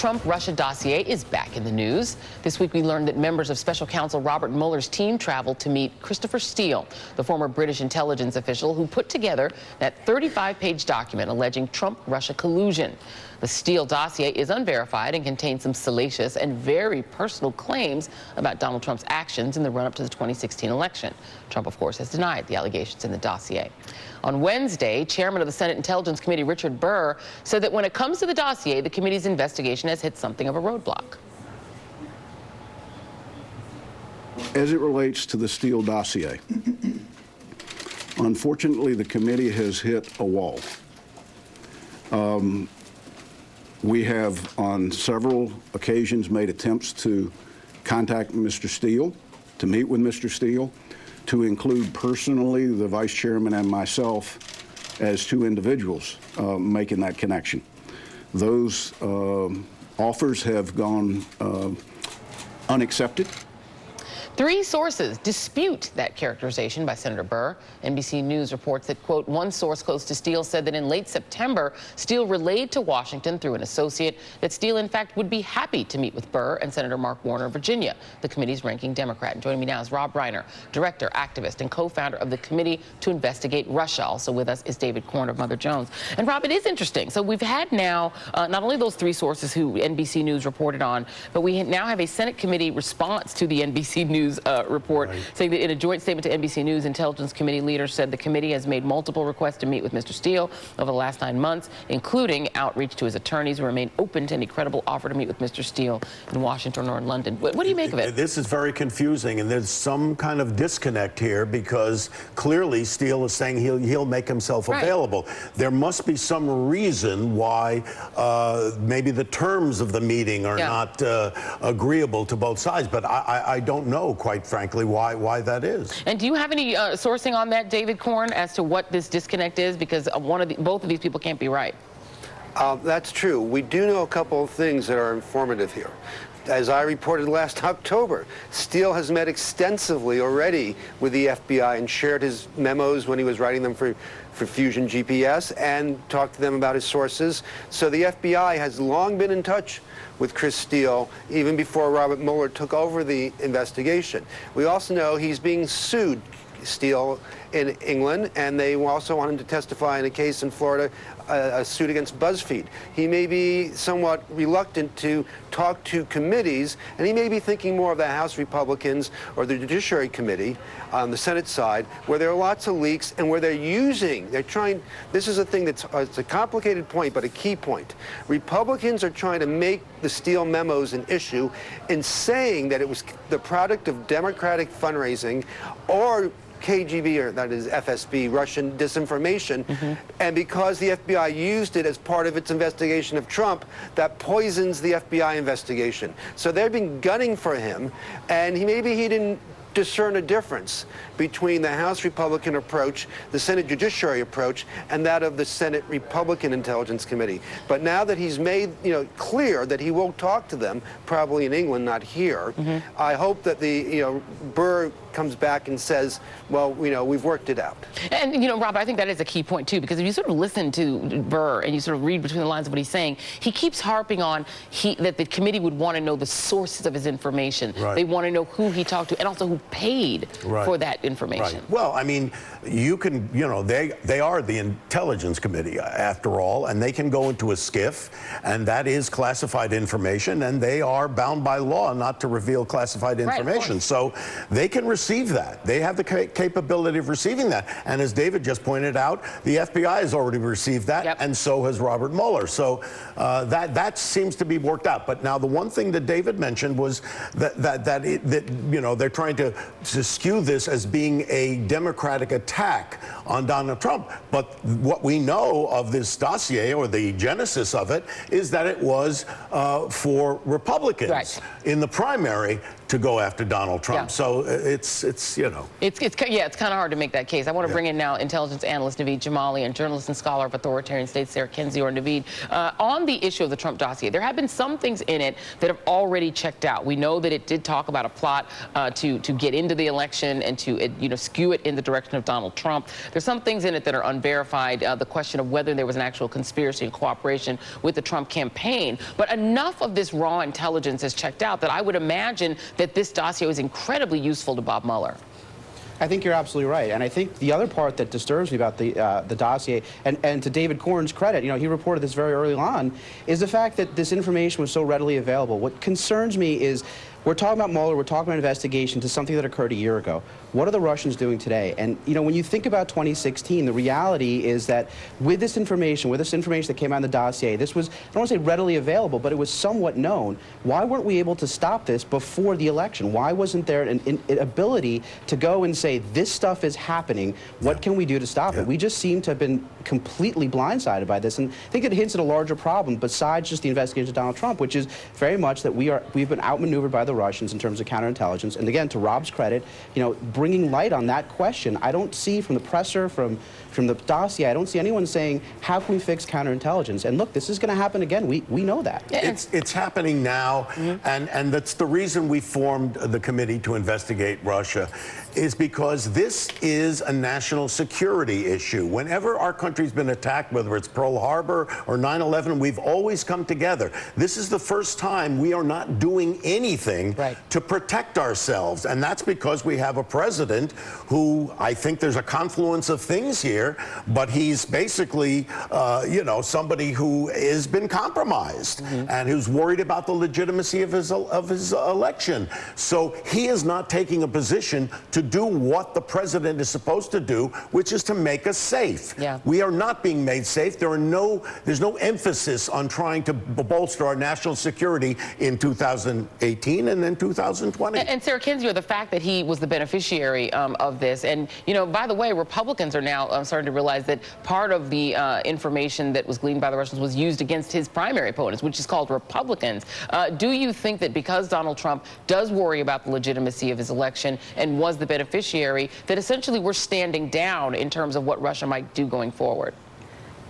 Trump-Russia dossier is back in the news. This week we learned that members of Special Counsel Robert Mueller's team traveled to meet Christopher Steele, the former British intelligence official who put together that 35-page document alleging Trump-Russia collusion. The Steele dossier is unverified and contains some salacious and very personal claims about Donald Trump's actions in the run-up to the 2016 election. Trump, of course, has denied the allegations in the dossier. On Wednesday, Chairman of the Senate Intelligence Committee, Richard Burr, said that when it comes to the dossier, the committee's investigation has hit something of a roadblock. As it relates to the Steele dossier, unfortunately, the committee has hit a wall. We have, on several occasions, made attempts to contact Mr. Steele, to meet with Mr. Steele, to include personally the vice chairman and myself as two individuals making that connection. Those offers have gone unaccepted. 3 sources dispute that characterization by Senator Burr. NBC News reports that, quote, one source close to Steele said that in late September, Steele relayed to Washington through an associate that Steele, in fact, would be happy to meet with Burr and Senator Mark Warner of Virginia, the committee's ranking Democrat. And joining me now is Rob Reiner, director, activist, and co-founder of the Committee to Investigate Russia. Also with us is David Corn of Mother Jones. And Rob, it is interesting. So we've had now not only those 3 sources who NBC News reported on, but we now have a Senate committee response to the NBC News report, saying that in a joint statement to NBC News, Intelligence Committee leaders said the committee has made multiple requests to meet with Mr. Steele over the last 9 months, including outreach to his attorneys, who remain open to any credible offer to meet with Mr. Steele in Washington or in London. What do you make of it? This is very confusing, and there's some kind of disconnect here because clearly Steele is saying he'll make himself available. There must be some reason why maybe the terms of the meeting are not agreeable to both sides, but I don't know, quite frankly, why that is. And do you have any sourcing on that, David Corn, as to what this disconnect is? Because both of these people can't be right. That's true. We do know a couple of things that are informative here. As I reported last October, Steele has met extensively already with the FBI and shared his memos when he was writing them for Fusion GPS and talked to them about his sources. So the FBI has long been in touch with Chris Steele, even before Robert Mueller took over the investigation. We also know he's being sued, Steele, in England, and they also want him to testify in a case in Florida, a suit against BuzzFeed. He may be somewhat reluctant to talk to committees, and he may be thinking more of the House Republicans or the Judiciary Committee on the Senate side, where there are lots of leaks and where they're trying, this is a thing that's it's a complicated point, but a key point. Republicans are trying to make the Steele memos an issue in saying that it was the product of Democratic fundraising or KGB, or that is FSB, Russian disinformation, and because the FBI used it as part of its investigation of Trump, that poisons the FBI investigation. So they've been gunning for him, and maybe he didn't discern a difference between the House Republican approach, the Senate Judiciary approach, and that of the Senate Republican Intelligence Committee. But now that he's made clear that he will talk to them, probably in England, not here, I hope that the Burr comes back and says, well, we've worked it out. And, Rob, I think that is a key point, too, because if you sort of listen to Burr and you sort of read between the lines of what he's saying, he keeps harping on that the committee would want to know the sources of his information. They want to know who he talked to and also who paid for that information. Well, I mean, you can, they are the Intelligence Committee, after all, and they can go into a SCIF, and that is classified information, and they are bound by law not to reveal classified information. So they can receive that. They have the capability of receiving that. And as David just pointed out, the FBI has already received that, and so has Robert Mueller. So that seems to be worked out. But now the one thing that David mentioned was that they're trying to skew this as being a Democratic attack on Donald Trump. But what we know of this dossier, or the genesis of it, is that it was for Republicans in the primary to go after Donald Trump. Yeah. So it's It's kind of hard to make that case. I want to bring in now intelligence analyst Naveed Jamali and journalist and scholar of authoritarian states Sarah Kendzior. Or Naveed, on the issue of the Trump dossier, there have been some things in it that have already checked out. We know that it did talk about a plot to get into the election and to skew it in the direction of Donald Trump. There's some things in it that are unverified. The question of whether there was an actual conspiracy and cooperation with the Trump campaign. But enough of this raw intelligence is checked out that I would imagine that this dossier is incredibly useful to Bob Mueller. I think you're absolutely right, and I think the other part that disturbs me about the dossier, and to David Corn's credit, he reported this very early on, is the fact that this information was so readily available. What concerns me is we're talking about Mueller, we're talking about investigation to something that occurred a year ago. What are the Russians doing today? And when you think about 2016, the reality is that with this information that came out in the dossier, this was, I don't want to say readily available, but it was somewhat known. Why weren't we able to stop this before the election? Why wasn't there an ability to go and say, this stuff is happening, what can we do to stop it? We just seem to have been completely blindsided by this, and I think it hints at a larger problem besides just the investigation of Donald Trump, which is very much that we've been outmaneuvered by the Russians in terms of counterintelligence. And again, to Rob's credit, bringing light on that question, I don't see from the presser, from the dossier, I don't see anyone saying, how can we fix counterintelligence? And look, this is going to happen again. We know that. It's happening now, and that's the reason we formed the committee to investigate Russia, is because this is a national security issue. Whenever our country's been attacked, whether it's Pearl Harbor or 9/11, we've always come together. This is the first time we are not doing anything to protect ourselves, and that's because we have a president who, I think there's a confluence of things here, but he's basically, somebody who has been compromised and who's worried about the legitimacy of his election. So he is not taking a position to do what the president is supposed to do, which is to make us safe. We are not being made safe. There's no emphasis on trying to bolster our national security in 2018 and then 2020. And Sarah Kendzior, the fact that he was the beneficiary of this, and by the way, Republicans are now starting to realize that part of the information that was gleaned by the Russians was used against his primary opponents, which is called Republicans. Do you think that because Donald Trump does worry about the legitimacy of his election and was the beneficiary, that essentially we're standing down in terms of what Russia might do going forward?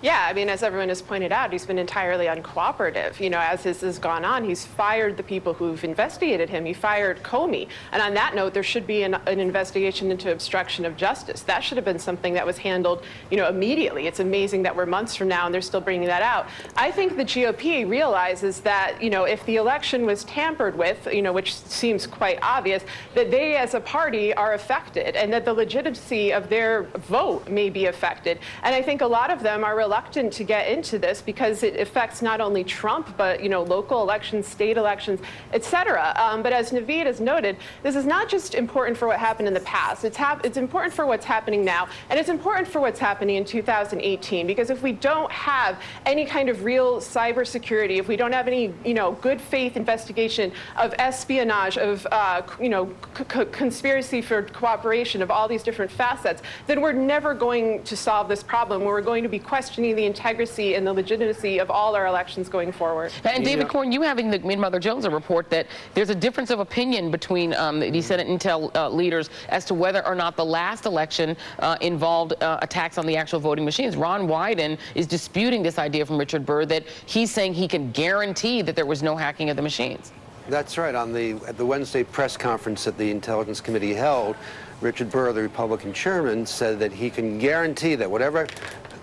Yeah, I mean, as everyone has pointed out, he's been entirely uncooperative. As this has gone on, he's fired the people who've investigated him. He fired Comey. And on that note, there should be an investigation into obstruction of justice. That should have been something that was handled, immediately. It's amazing that we're months from now and they're still bringing that out. I think the GOP realizes that, if the election was tampered with, which seems quite obvious, that they as a party are affected and that the legitimacy of their vote may be affected. And I think a lot of them are reluctant to get into this because it affects not only Trump, but local elections, state elections, etc. But as Naveed has noted, this is not just important for what happened in the past. It's important for what's happening now, and it's important for what's happening in 2018. Because if we don't have any kind of real cybersecurity, if we don't have any good faith investigation of espionage, of conspiracy for cooperation, of all these different facets, then we're never going to solve this problem. We're going to be questioning the integrity and the legitimacy of all our elections going forward. And David Corn, you having the Mother Jones report that there's a difference of opinion between the Senate Intel leaders as to whether or not the last election involved attacks on the actual voting machines. Ron Wyden is disputing this idea from Richard Burr that he's saying he can guarantee that there was no hacking of the machines. That's right. At the Wednesday press conference that the Intelligence Committee held, Richard Burr, the Republican chairman, said that he can guarantee that whatever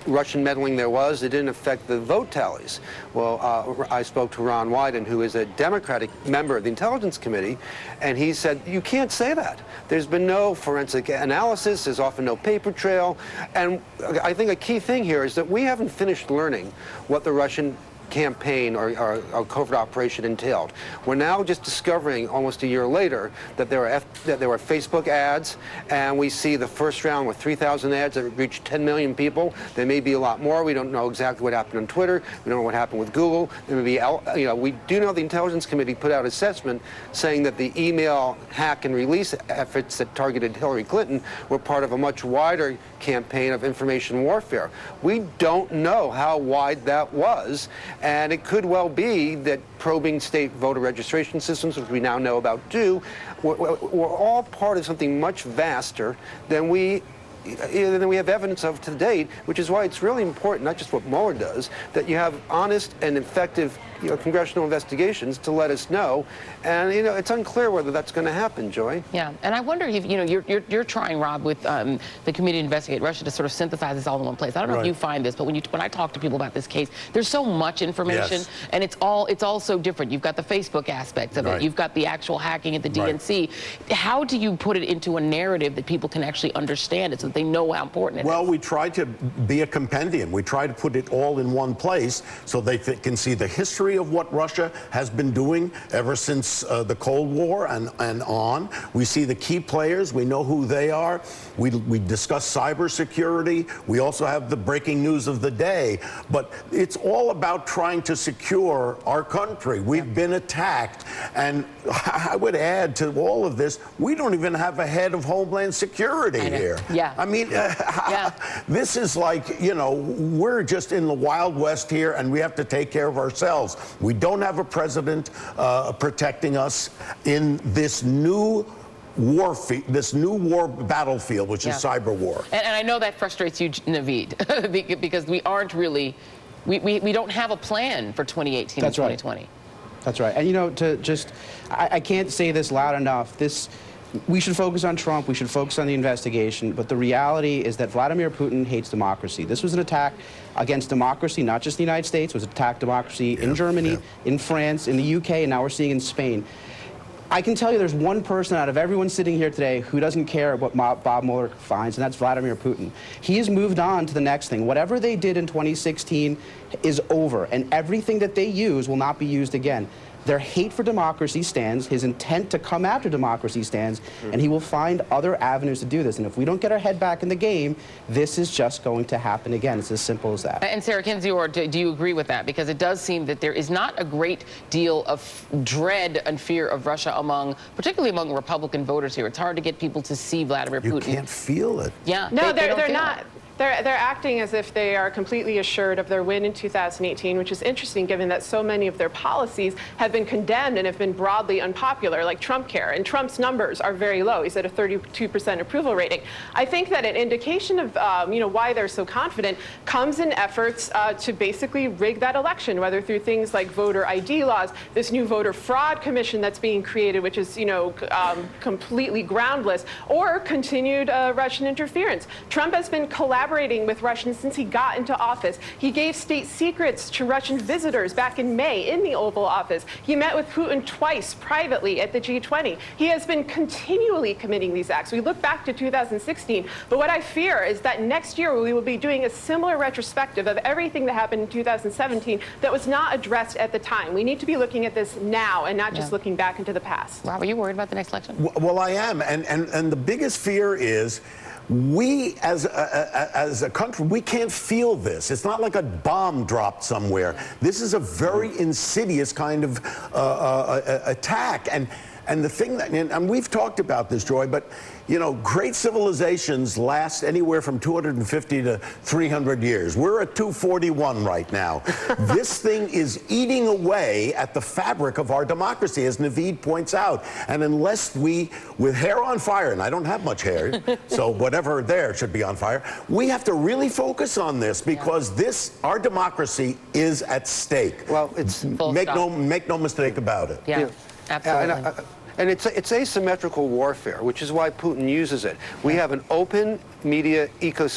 Russian meddling there was, it didn't affect the vote tallies. Well, I spoke to Ron Wyden, who is a Democratic member of the Intelligence Committee, and he said, you can't say that. There's been no forensic analysis, there's often no paper trail, and I think a key thing here is that we haven't finished learning what the Russian campaign or covert operation entailed. We're now just discovering almost a year later that there were Facebook ads, and we see the first round with 3,000 ads that reached 10 million people. There may be a lot more. We don't know exactly what happened on Twitter. We don't know what happened with Google. There may be, we do know the Intelligence Committee put out assessment saying that the email hack and release efforts that targeted Hillary Clinton were part of a much wider campaign of information warfare. We don't know how wide that was, And it could well be that probing state voter registration systems, which we now know about do, were all part of something much vaster than we have evidence of to date, which is why it's really important, not just what Mueller does, that you have honest and effective congressional investigations to let us know. And it's unclear whether that's going to happen, Joy. Yeah, and I wonder if you're trying, Rob, with the Committee to Investigate Russia to sort of synthesize this all in one place. I don't know if you find this, but when I talk to people about this case, there's so much information, and it's all so different. You've got the Facebook aspects of it. You've got the actual hacking at the DNC. How do you put it into a narrative that people can actually understand it so that they know how important it is? Well, we try to be a compendium. We try to put it all in one place so they can see the history of what Russia has been doing ever since the Cold War and on. We see the key players. We know who they are. We discuss cybersecurity. We also have the breaking news of the day. But it's all about trying to secure our country. We've been attacked. And I would add to all of this, we don't even have a head of Homeland Security here. Yeah. I mean, this is like, we're just in the Wild West here, and we have to take care of ourselves. We don't have a president protecting us in this new war battlefield, which is cyber war. And I know that frustrates you, Naveed, because we aren't really, we don't have a plan for 2018 and 2020. Right. That's right. And I can't say this loud enough. We should focus on Trump. We should focus on the investigation. But the reality is that Vladimir Putin hates democracy. This was an attack against democracy, not just the United States. It was an attack democracy in Germany, in France, in the UK, and now we're seeing in Spain. I can tell you there's one person out of everyone sitting here today who doesn't care what Bob Mueller finds, and that's Vladimir Putin. He has moved on to the next thing. Whatever they did in 2016 is over, and everything that they use will not be used again. Their hate for democracy stands, his intent to come after democracy stands, and he will find other avenues to do this. And if we don't get our head back in the game, this is just going to happen again. It's as simple as that. And Sarah Kendzior, do you agree with that? Because it does seem that there is not a great deal of dread and fear of Russia particularly among Republican voters here. It's hard to get people to see Vladimir Putin. You can't feel it. Yeah. No, they're not. They're acting as if they are completely assured of their win in 2018, which is interesting given that so many of their policies have been condemned and have been broadly unpopular, like Trump Care. And Trump's numbers are very low. He's at a 32% approval rating. I think that an indication of why they're so confident comes in efforts to basically rig that election, whether through things like voter ID laws, this new voter fraud commission that's being created, which is completely groundless, or continued Russian interference. Trump has been collaborating with Russians since he got into office. He gave state secrets to Russian visitors back in May in the Oval Office. He met with Putin twice privately at the G20. He has been continually committing these acts. We look back to 2016, but what I fear is that next year we will be doing a similar retrospective of everything that happened in 2017 that was not addressed at the time. We need to be looking at this now and not just looking back into the past. Rob, are you worried about the next election? Well, I am, and the biggest fear is we, as a country, we can't feel this. It's not like a bomb dropped somewhere. This is a very insidious kind of attack. And the thing that, and we've talked about this, Joy, but great civilizations last anywhere from 250 to 300 years. We're at 241 right now. This thing is eating away at the fabric of our democracy, as Naveed points out. And unless we, with hair on fire, and I don't have much hair, so whatever there should be on fire, we have to really focus on this because our democracy is at stake. Well, it's make no mistake about it. Yeah. Absolutely. And it's asymmetrical warfare, which is why Putin uses it. We have an open media ecosystem.